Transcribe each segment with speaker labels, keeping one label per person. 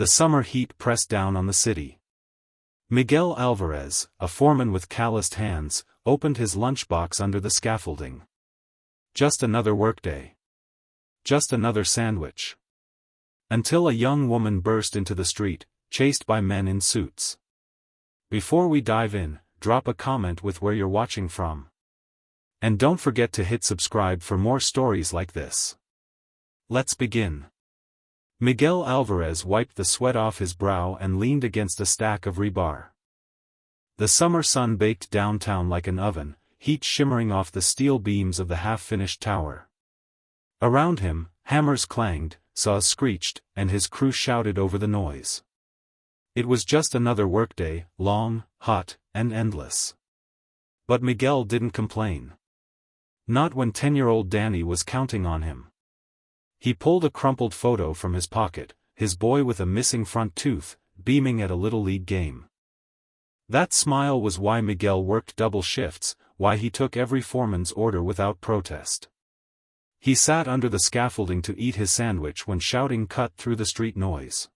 Speaker 1: The summer heat pressed down on the city. Miguel Alvarez, a foreman with calloused hands, opened his lunchbox under the scaffolding. Just another workday. Just another sandwich. Until a young woman burst into the street, chased by men in suits. Before we dive in, drop a comment with where you're watching from. And don't forget to hit subscribe for more stories like this. Let's begin. Miguel Alvarez wiped the sweat off his brow and leaned against a stack of rebar. The summer sun baked downtown like an oven, heat shimmering off the steel beams of the half-finished tower. Around him, hammers clanged, saws screeched, and his crew shouted over the noise. It was just another workday, long, hot, and endless. But Miguel didn't complain. Not when 10-year-old Danny was counting on him. He pulled a crumpled photo from his pocket, his boy with a missing front tooth, beaming at a Little League game. That smile was why Miguel worked double shifts, why he took every foreman's order without protest. He sat under the scaffolding to eat his sandwich when shouting cut through the street noise.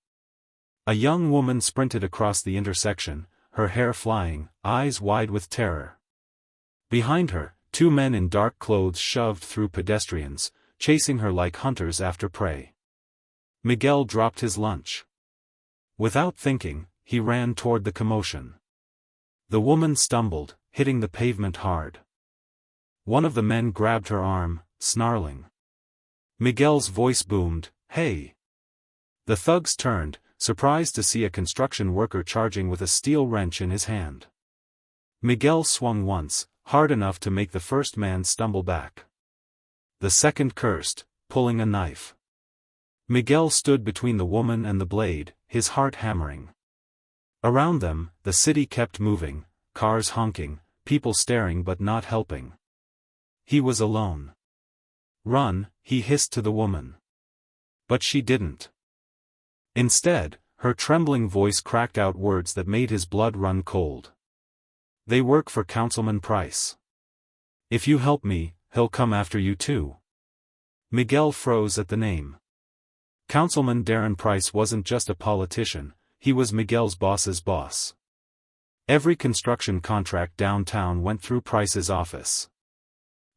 Speaker 1: A young woman sprinted across the intersection, her hair flying, eyes wide with terror. Behind her, two men in dark clothes shoved through pedestrians, chasing her like hunters after prey. Miguel dropped his lunch. Without thinking, he ran toward the commotion. The woman stumbled, hitting the pavement hard. One of the men grabbed her arm, snarling. Miguel's voice boomed, "Hey!" The thugs turned, surprised to see a construction worker charging with a steel wrench in his hand. Miguel swung once, hard enough to make the first man stumble back. The second cursed, pulling a knife. Miguel stood between the woman and the blade, his heart hammering. Around them, the city kept moving, cars honking, people staring but not helping. He was alone. "Run," he hissed to the woman. But she didn't. Instead, her trembling voice cracked out words that made his blood run cold. "They work for Councilman Price. If you help me, he'll come after you too." Miguel froze at the name. Councilman Darren Price wasn't just a politician, he was Miguel's boss's boss. Every construction contract downtown went through Price's office.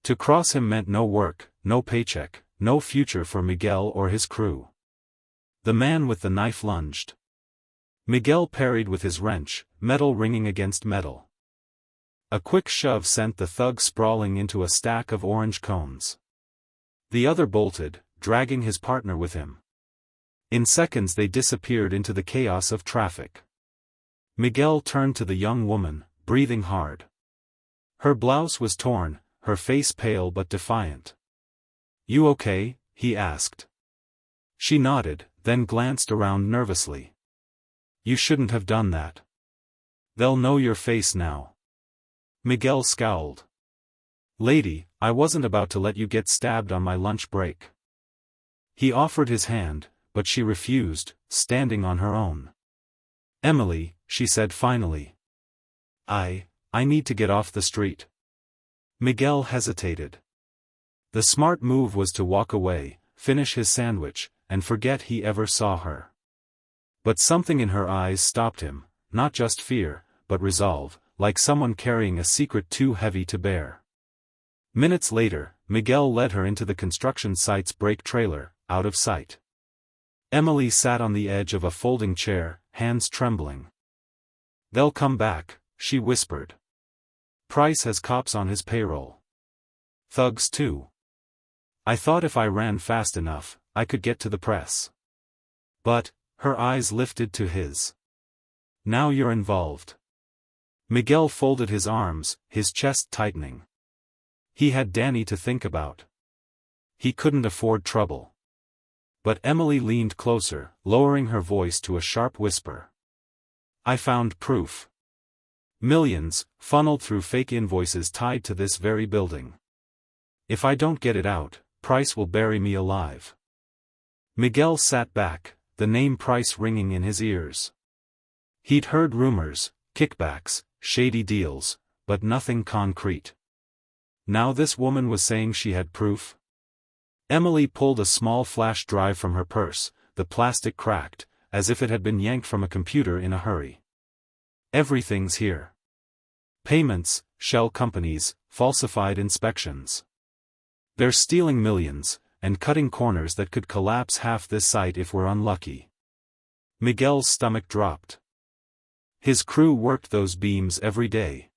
Speaker 1: To cross him meant no work, no paycheck, no future for Miguel or his crew. The man with the knife lunged. Miguel parried with his wrench, metal ringing against metal. A quick shove sent the thug sprawling into a stack of orange cones. The other bolted, dragging his partner with him. In seconds they disappeared into the chaos of traffic. Miguel turned to the young woman, breathing hard. Her blouse was torn, her face pale but defiant. "You okay?" he asked. She nodded, then glanced around nervously. "You shouldn't have done that. They'll know your face now." Miguel scowled. "Lady, I wasn't about to let you get stabbed on my lunch break." He offered his hand, but she refused, standing on her own. "Emily," she said finally. I need to get off the street." Miguel hesitated. The smart move was to walk away, finish his sandwich, and forget he ever saw her. But something in her eyes stopped him, not just fear, but resolve, like someone carrying a secret too heavy to bear. Minutes later, Miguel led her into the construction site's brake trailer, out of sight. Emily sat on the edge of a folding chair, hands trembling. "They'll come back," she whispered. "Price has cops on his payroll. Thugs too. I thought if I ran fast enough, I could get to the press." But, her eyes lifted to his. "Now you're involved." Miguel folded his arms, his chest tightening. He had Danny to think about. He couldn't afford trouble. But Emily leaned closer, lowering her voice to a sharp whisper. "I found proof. Millions, funneled through fake invoices tied to this very building. If I don't get it out, Price will bury me alive." Miguel sat back, the name Price ringing in his ears. He'd heard rumors, kickbacks, shady deals, but nothing concrete. Now this woman was saying she had proof. Emily pulled a small flash drive from her purse, the plastic cracked, as if it had been yanked from a computer in a hurry. Everything's here. Payments, shell companies, falsified inspections. They're stealing millions, and cutting corners that could collapse half this site if we're unlucky. Miguel's stomach dropped. His crew worked those beams every day.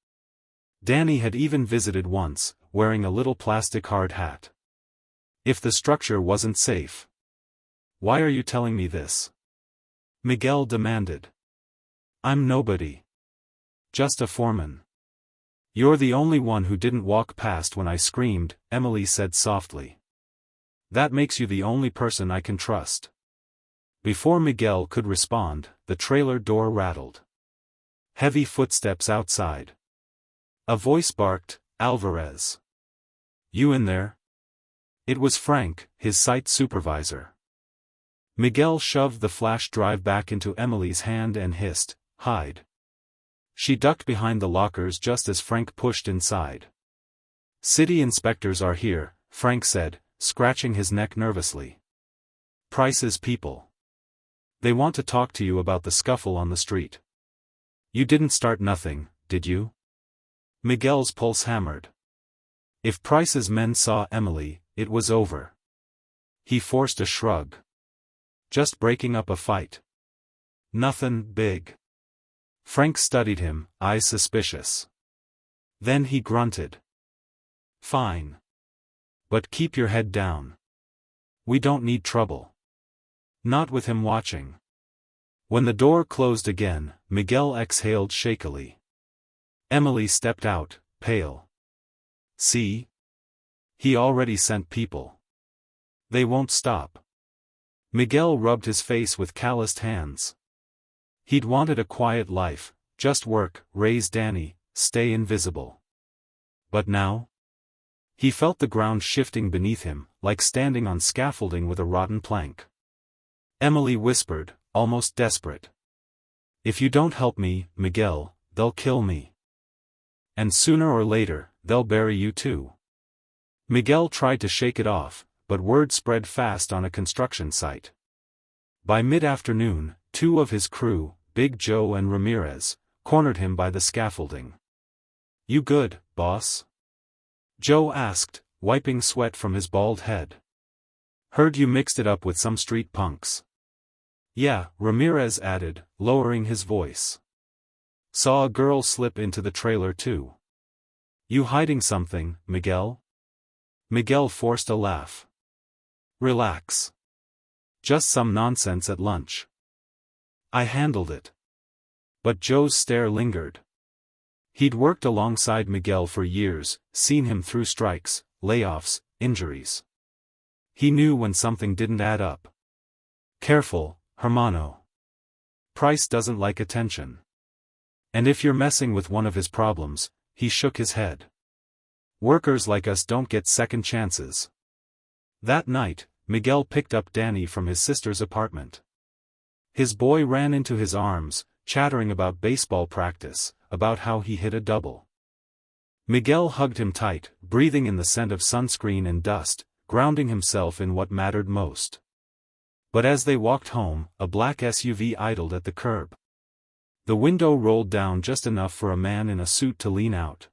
Speaker 1: Danny had even visited once, wearing a little plastic hard hat. If the structure wasn't safe. Why are you telling me this? Miguel demanded. I'm nobody. Just a foreman. You're the only one who didn't walk past when I screamed, Emily said softly. That makes you the only person I can trust. Before Miguel could respond, the trailer door rattled. Heavy footsteps outside. A voice barked, Alvarez. You in there? It was Frank, his site supervisor. Miguel shoved the flash drive back into Emily's hand and hissed, hide. She ducked behind the lockers just as Frank pushed inside. City inspectors are here, Frank said, scratching his neck nervously. Price's people. They want to talk to you about the scuffle on the street. You didn't start nothing, did you? Miguel's pulse hammered. If Price's men saw Emily, it was over. He forced a shrug. Just breaking up a fight. Nothin' big. Frank studied him, eyes suspicious. Then he grunted. Fine. But keep your head down. We don't need trouble. Not with him watching. When the door closed again, Miguel exhaled shakily. Emily stepped out, pale. See? He already sent people. They won't stop. Miguel rubbed his face with calloused hands. He'd wanted a quiet life, just work, raise Danny, stay invisible. But now? He felt the ground shifting beneath him, like standing on scaffolding with a rotten plank. Emily whispered, almost desperate. If you don't help me, Miguel, they'll kill me. And sooner or later, they'll bury you too. Miguel tried to shake it off, but word spread fast on a construction site. By mid-afternoon, two of his crew, Big Joe and Ramirez, cornered him by the scaffolding. You good, boss? Joe asked, wiping sweat from his bald head. Heard you mixed it up with some street punks. Yeah, Ramirez added, lowering his voice. Saw a girl slip into the trailer too. You hiding something, Miguel? Miguel forced a laugh. Relax. Just some nonsense at lunch. I handled it. But Joe's stare lingered. He'd worked alongside Miguel for years, seen him through strikes, layoffs, injuries. He knew when something didn't add up. Careful, hermano. Price doesn't like attention. And if you're messing with one of his problems, he shook his head. Workers like us don't get second chances. That night, Miguel picked up Danny from his sister's apartment. His boy ran into his arms, chattering about baseball practice, about how he hit a double. Miguel hugged him tight, breathing in the scent of sunscreen and dust, grounding himself in what mattered most. But as they walked home, a black SUV idled at the curb. The window rolled down just enough for a man in a suit to lean out.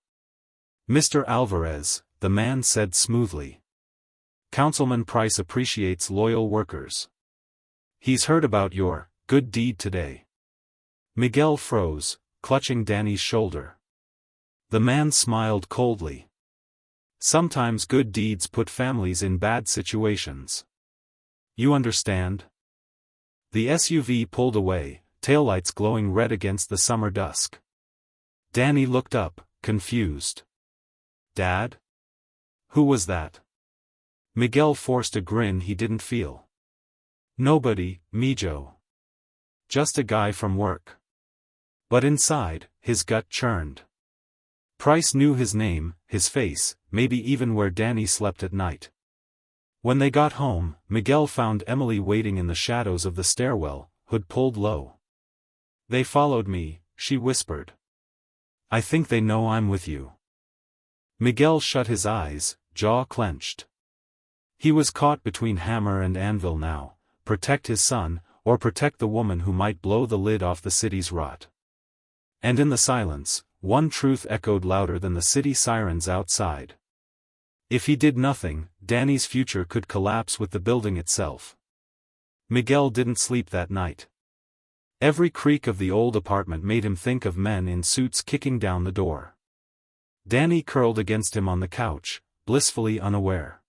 Speaker 1: Mr. Alvarez, the man said smoothly. Councilman Price appreciates loyal workers. He's heard about your good deed today. Miguel froze, clutching Danny's shoulder. The man smiled coldly. Sometimes good deeds put families in bad situations. You understand? The SUV pulled away, taillights glowing red against the summer dusk. Danny looked up, confused. Dad? Who was that? Miguel forced a grin he didn't feel. Nobody, Mijo. Just a guy from work. But inside, his gut churned. Price knew his name, his face, maybe even where Danny slept at night. When they got home, Miguel found Emily waiting in the shadows of the stairwell, hood pulled low. They followed me, she whispered. I think they know I'm with you. Miguel shut his eyes, jaw clenched. He was caught between hammer and anvil now, protect his son, or protect the woman who might blow the lid off the city's rot. And in the silence, one truth echoed louder than the city sirens outside. If he did nothing, Danny's future could collapse with the building itself. Miguel didn't sleep that night. Every creak of the old apartment made him think of men in suits kicking down the door. Danny curled against him on the couch, blissfully unaware.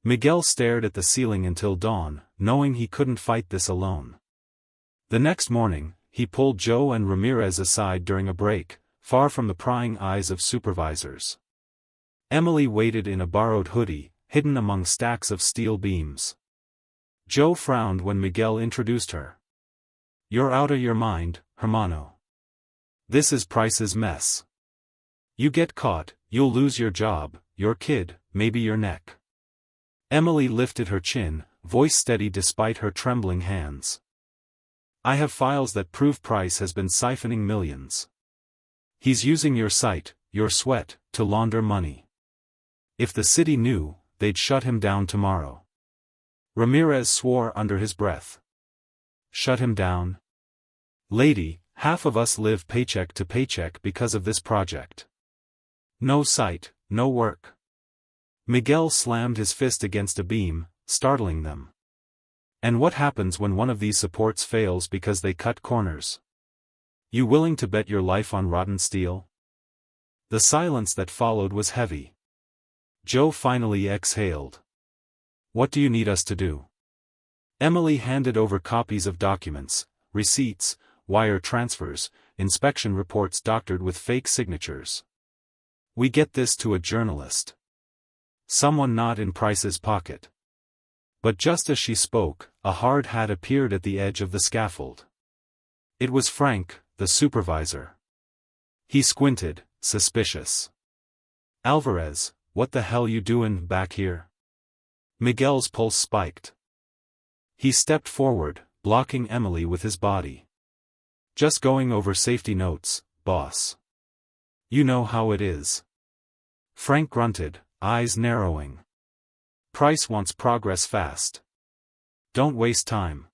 Speaker 1: Miguel stared at the ceiling until dawn, knowing he couldn't fight this alone. The next morning, he pulled Joe and Ramirez aside during a break, far from the prying eyes of supervisors. Emily waited in a borrowed hoodie, hidden among stacks of steel beams. Joe frowned when Miguel introduced her. "You're out of your mind, hermano. This is Price's mess. You get caught, you'll lose your job, your kid, maybe your neck." Emily lifted her chin, voice steady despite her trembling hands. "I have files that prove Price has been siphoning millions. He's using your site, your sweat, to launder money. If the city knew, they'd shut him down tomorrow." Ramirez swore under his breath. "Shut him down? Lady, half of us live paycheck to paycheck because of this project. No site, no work." Miguel slammed his fist against a beam, startling them. "And what happens when one of these supports fails because they cut corners? You willing to bet your life on rotten steel?" The silence that followed was heavy. Joe finally exhaled. "What do you need us to do?" Emily handed over copies of documents, receipts, wire transfers, inspection reports doctored with fake signatures. "We get this to a journalist. Someone not in Price's pocket." But just as she spoke, a hard hat appeared at the edge of the scaffold. It was Frank, the supervisor. He squinted, suspicious. "Alvarez, what the hell you doin' back here?" Miguel's pulse spiked. He stepped forward, blocking Emily with his body. "Just going over safety notes, boss. You know how it is." Frank grunted, eyes narrowing. "Price wants progress fast. Don't waste time."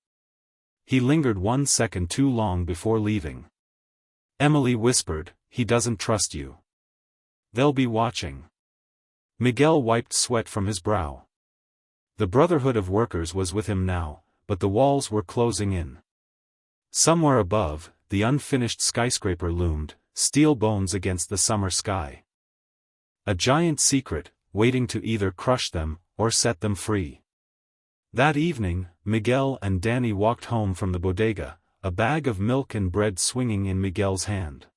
Speaker 1: He lingered 1 second too long before leaving. Emily whispered, "He doesn't trust you. They'll be watching." Miguel wiped sweat from his brow. The Brotherhood of Workers was with him now, but the walls were closing in. Somewhere above, the unfinished skyscraper loomed, steel bones against the summer sky. A giant secret, waiting to either crush them, or set them free. That evening, Miguel and Danny walked home from the bodega, a bag of milk and bread swinging in Miguel's hand.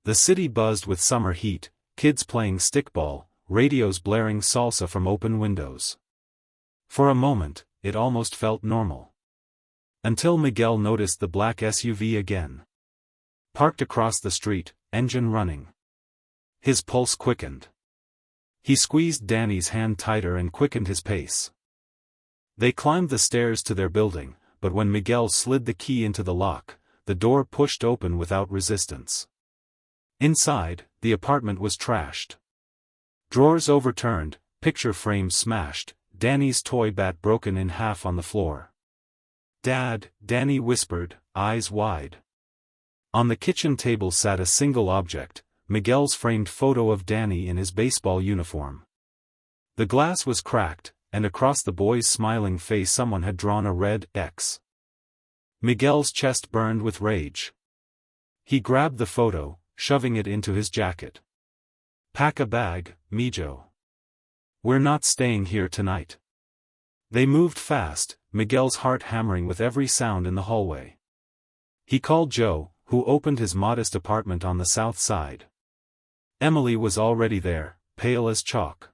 Speaker 1: The city buzzed with summer heat, kids playing stickball, radios blaring salsa from open windows. For a moment, it almost felt normal. Until Miguel noticed the black SUV again. Parked across the street, engine running. His pulse quickened. He squeezed Danny's hand tighter and quickened his pace. They climbed the stairs to their building, but when Miguel slid the key into the lock, the door pushed open without resistance. Inside, the apartment was trashed. Drawers overturned, picture frames smashed, Danny's toy bat broken in half on the floor. "Dad," Danny whispered, eyes wide. On the kitchen table sat a single object, Miguel's framed photo of Danny in his baseball uniform. The glass was cracked, and across the boy's smiling face someone had drawn a red X. Miguel's chest burned with rage. He grabbed the photo, shoving it into his jacket. "Pack a bag, Mijo. We're not staying here tonight." They moved fast, Miguel's heart hammering with every sound in the hallway. He called Joe, who opened his modest apartment on the south side. Emily was already there, pale as chalk.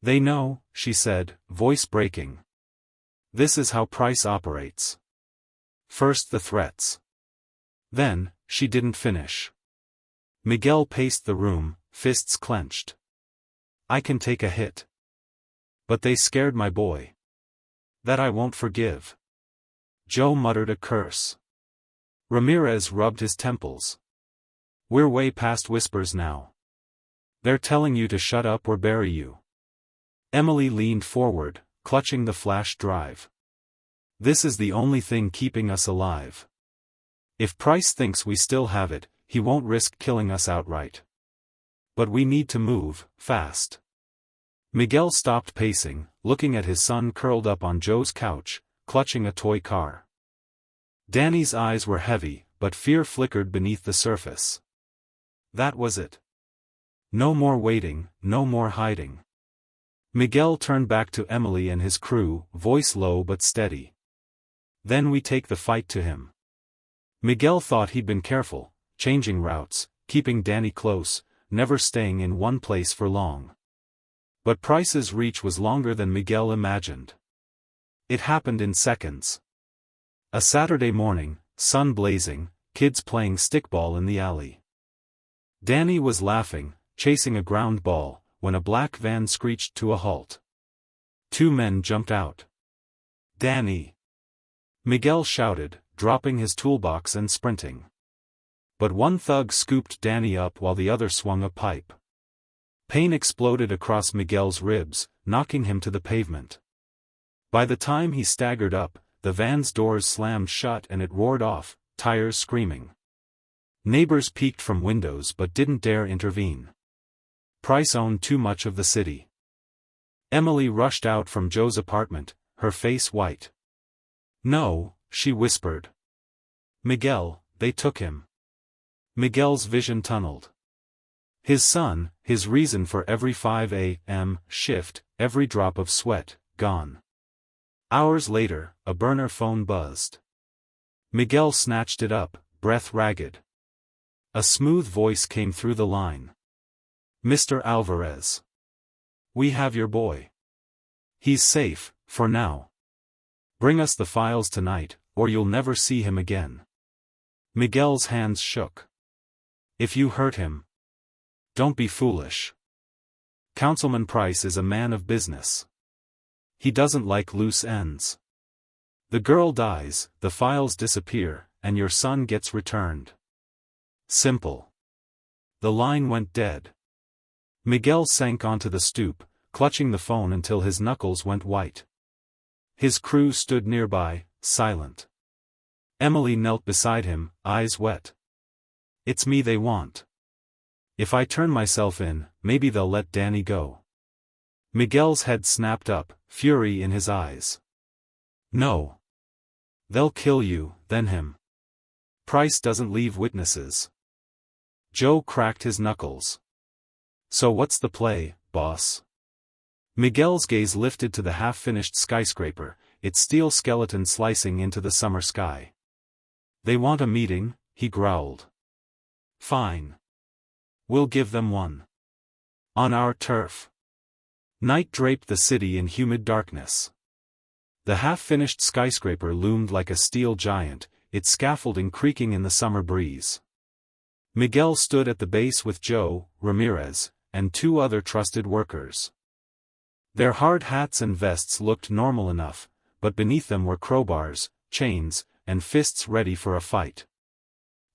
Speaker 1: "They know," she said, voice breaking. "This is how Price operates. First the threats. Then," she didn't finish. Miguel paced the room, fists clenched. "I can take a hit. But they scared my boy. That I won't forgive." Joe muttered a curse. Ramirez rubbed his temples. "We're way past whispers now. They're telling you to shut up or bury you." Emily leaned forward, clutching the flash drive. This is the only thing keeping us alive. If Price thinks we still have it, he won't risk killing us outright. But we need to move, fast. Miguel stopped pacing, looking at his son curled up on Joe's couch, clutching a toy car. Danny's eyes were heavy, but fear flickered beneath the surface. That was it. No more waiting, no more hiding. Miguel turned back to Emily and his crew, voice low but steady. Then we take the fight to him. Miguel thought he'd been careful, changing routes, keeping Danny close, never staying in one place for long. But Price's reach was longer than Miguel imagined. It happened in seconds. A Saturday morning, sun blazing, kids playing stickball in the alley. Danny was laughing, chasing a ground ball, when a black van screeched to a halt. 2 men jumped out. "Danny!" Miguel shouted, dropping his toolbox and sprinting. But one thug scooped Danny up while the other swung a pipe. Pain exploded across Miguel's ribs, knocking him to the pavement. By the time he staggered up, the van's doors slammed shut and it roared off, tires screaming. Neighbors peeked from windows but didn't dare intervene. Price owned too much of the city. Emily rushed out from Joe's apartment, her face white. "No," she whispered. "Miguel, they took him." Miguel's vision tunneled. His son, his reason for every 5 a.m. shift, every drop of sweat, gone. Hours later, a burner phone buzzed. Miguel snatched it up, breath ragged. A smooth voice came through the line. "Mr. Alvarez. We have your boy. He's safe, for now. Bring us the files tonight, or you'll never see him again." Miguel's hands shook. "If you hurt him, don't be foolish. Councilman Price is a man of business. He doesn't like loose ends. The girl dies, the files disappear, and your son gets returned. Simple." The line went dead. Miguel sank onto the stoop, clutching the phone until his knuckles went white. His crew stood nearby, silent. Emily knelt beside him, eyes wet. "It's me they want. If I turn myself in, maybe they'll let Danny go." Miguel's head snapped up, fury in his eyes. "No. They'll kill you, then him. Price doesn't leave witnesses." Joe cracked his knuckles. "So what's the play, boss?" Miguel's gaze lifted to the half-finished skyscraper, its steel skeleton slicing into the summer sky. "They want a meeting," he growled. "Fine. We'll give them one. On our turf." Night draped the city in humid darkness. The half-finished skyscraper loomed like a steel giant, its scaffolding creaking in the summer breeze. Miguel stood at the base with Joe, Ramirez, and 2 other trusted workers. Their hard hats and vests looked normal enough, but beneath them were crowbars, chains, and fists ready for a fight.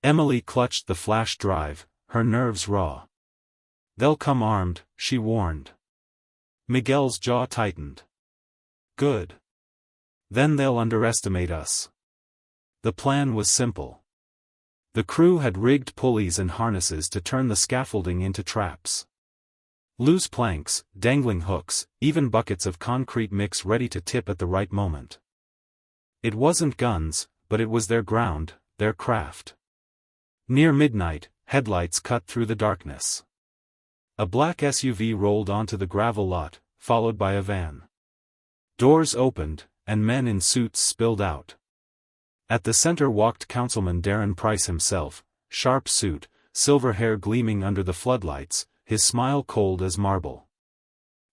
Speaker 1: Emily clutched the flash drive, her nerves raw. "They'll come armed," she warned. Miguel's jaw tightened. "Good. Then they'll underestimate us." The plan was simple. The crew had rigged pulleys and harnesses to turn the scaffolding into traps. Loose planks, dangling hooks, even buckets of concrete mix ready to tip at the right moment. It wasn't guns, but it was their ground, their craft. Near midnight, headlights cut through the darkness. A black SUV rolled onto the gravel lot, followed by a van. Doors opened, and men in suits spilled out. At the center walked Councilman Darren Price himself, sharp suit, silver hair gleaming under the floodlights, his smile cold as marble.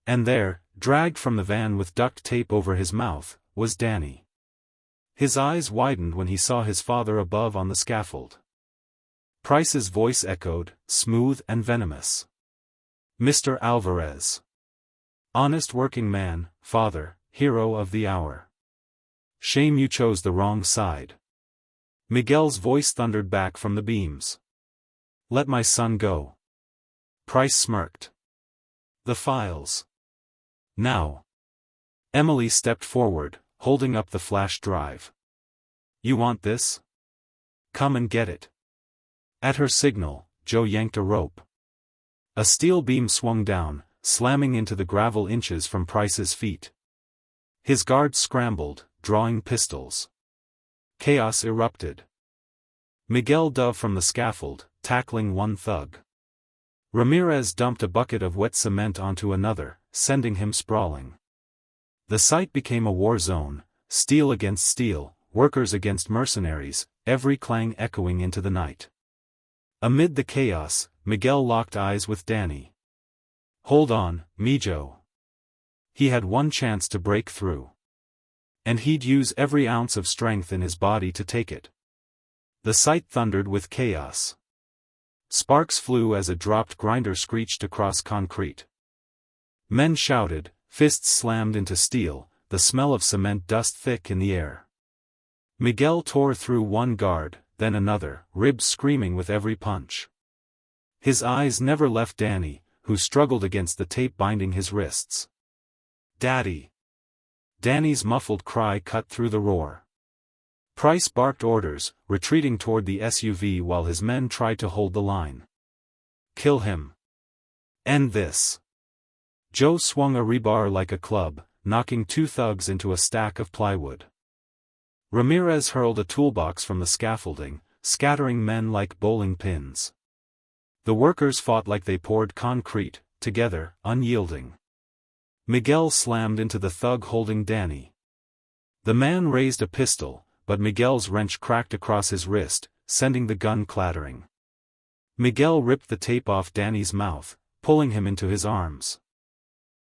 Speaker 1: And there, dragged from the van with duct tape over his mouth, was Danny. His eyes widened when he saw his father above on the scaffold. Price's voice echoed, smooth and venomous. "Mr. Alvarez. Honest working man, father, hero of the hour. Shame you chose the wrong side." Miguel's voice thundered back from the beams. "Let my son go." Price smirked. "The files. Now." Emily stepped forward, holding up the flash drive. "You want this? Come and get it." At her signal, Joe yanked a rope. A steel beam swung down, slamming into the gravel inches from Price's feet. His guards scrambled, drawing pistols. Chaos erupted. Miguel dove from the scaffold, tackling one thug. Ramirez dumped a bucket of wet cement onto another, sending him sprawling. The site became a war zone, steel against steel, workers against mercenaries, every clang echoing into the night. Amid the chaos, Miguel locked eyes with Danny. "Hold on, Mijo." He had one chance to break through. And he'd use every ounce of strength in his body to take it. The site thundered with chaos. Sparks flew as a dropped grinder screeched across concrete. Men shouted, fists slammed into steel, the smell of cement dust thick in the air. Miguel tore through one guard, then another, ribs screaming with every punch. His eyes never left Danny, who struggled against the tape binding his wrists. "Daddy!" Danny's muffled cry cut through the roar. Price barked orders, retreating toward the SUV while his men tried to hold the line. "Kill him. End this." Joe swung a rebar like a club, knocking two thugs into a stack of plywood. Ramirez hurled a toolbox from the scaffolding, scattering men like bowling pins. The workers fought like they poured concrete, together, unyielding. Miguel slammed into the thug holding Danny. The man raised a pistol, but Miguel's wrench cracked across his wrist, sending the gun clattering. Miguel ripped the tape off Danny's mouth, pulling him into his arms.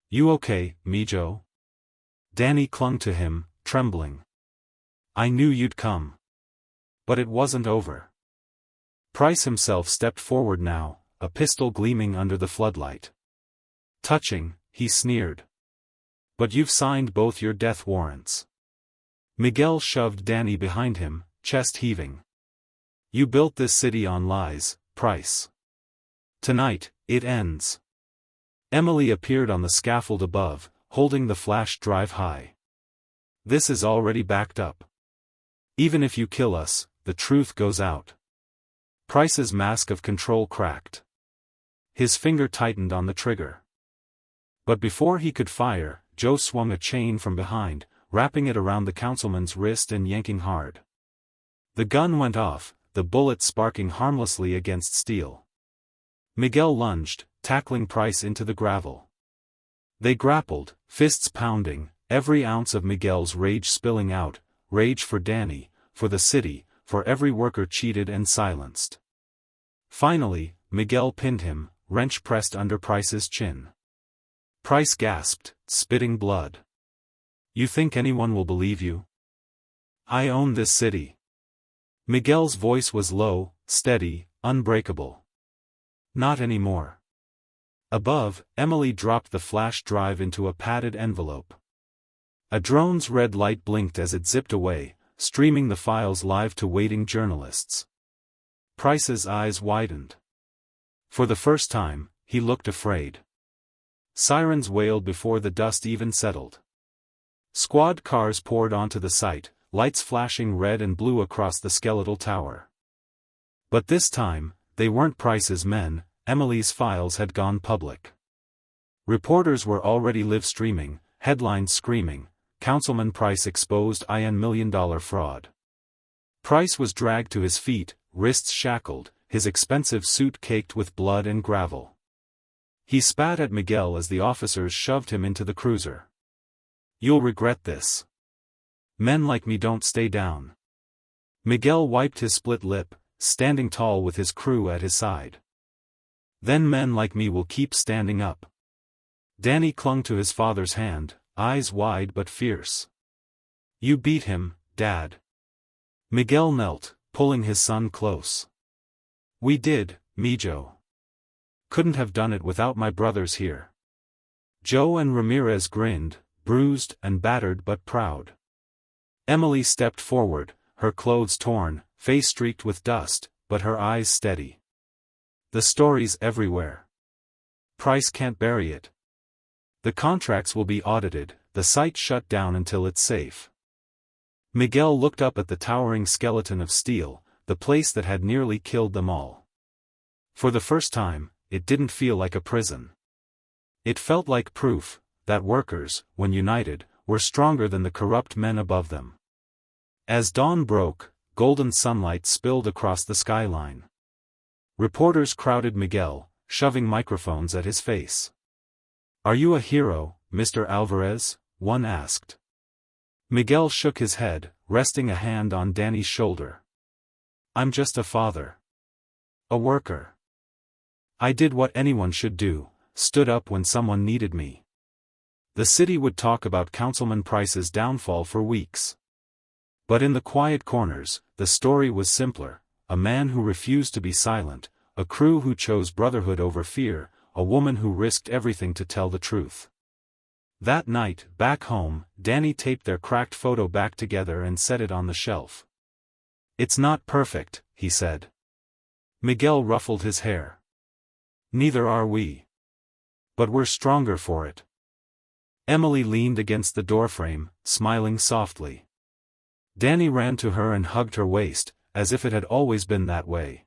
Speaker 1: "You okay, Mijo?" Danny clung to him, trembling. "I knew you'd come." But it wasn't over. Price himself stepped forward now, a pistol gleaming under the floodlight. "Touching," he sneered. "But you've signed both your death warrants." Miguel shoved Danny behind him, chest heaving. "You built this city on lies, Price. Tonight, it ends." Emily appeared on the scaffold above, holding the flash drive high. "This is already backed up. Even if you kill us, the truth goes out." Price's mask of control cracked. His finger tightened on the trigger. But before he could fire, Joe swung a chain from behind, wrapping it around the councilman's wrist and yanking hard. The gun went off, the bullet sparking harmlessly against steel. Miguel lunged, tackling Price into the gravel. They grappled, fists pounding, every ounce of Miguel's rage spilling out, rage for Danny, for the city, for every worker cheated and silenced. Finally, Miguel pinned him, wrench pressed under Price's chin. Price gasped, spitting blood. "You think anyone will believe you? I own this city." Miguel's voice was low, steady, unbreakable. "Not anymore." Above, Emily dropped the flash drive into a padded envelope. A drone's red light blinked as it zipped away, streaming the files live to waiting journalists. Price's eyes widened. For the first time, he looked afraid. Sirens wailed before the dust even settled. Squad cars poured onto the site, lights flashing red and blue across the skeletal tower. But this time, they weren't Price's men. Emily's files had gone public. Reporters were already live-streaming, headlines screaming, "Councilman Price exposed $1 million fraud." Price was dragged to his feet, wrists shackled, his expensive suit caked with blood and gravel. He spat at Miguel as the officers shoved him into the cruiser. "You'll regret this. Men like me don't stay down." Miguel wiped his split lip, standing tall with his crew at his side. "Then men like me will keep standing up." Danny clung to his father's hand, eyes wide but fierce. "You beat him, Dad." Miguel knelt, pulling his son close. "We did, Mijo. Couldn't have done it without my brothers here." Joe and Ramirez grinned, bruised and battered but proud. Emily stepped forward, her clothes torn, face streaked with dust, but her eyes steady. "The story's everywhere. Price can't bury it. The contracts will be audited, the site shut down until it's safe." Miguel looked up at the towering skeleton of steel, the place that had nearly killed them all. For the first time, it didn't feel like a prison. It felt like proof that workers, when united, were stronger than the corrupt men above them. As dawn broke, golden sunlight spilled across the skyline. Reporters crowded Miguel, shoving microphones at his face. "Are you a hero, Mr. Alvarez?" one asked. Miguel shook his head, resting a hand on Danny's shoulder. "I'm just a father. A worker. I did what anyone should do, stood up when someone needed me." The city would talk about Councilman Price's downfall for weeks. But in the quiet corners, the story was simpler: a man who refused to be silent, a crew who chose brotherhood over fear, a woman who risked everything to tell the truth. That night, back home, Danny taped their cracked photo back together and set it on the shelf. "It's not perfect," he said. Miguel ruffled his hair. "Neither are we. But we're stronger for it." Emily leaned against the doorframe, smiling softly. Danny ran to her and hugged her waist, as if it had always been that way.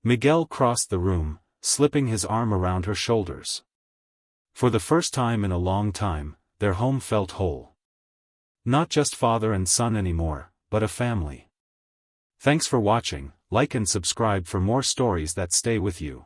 Speaker 1: Miguel crossed the room, slipping his arm around her shoulders. For the first time in a long time, their home felt whole. Not just father and son anymore, but a family. Thanks for watching. Like and subscribe for more stories that stay with you.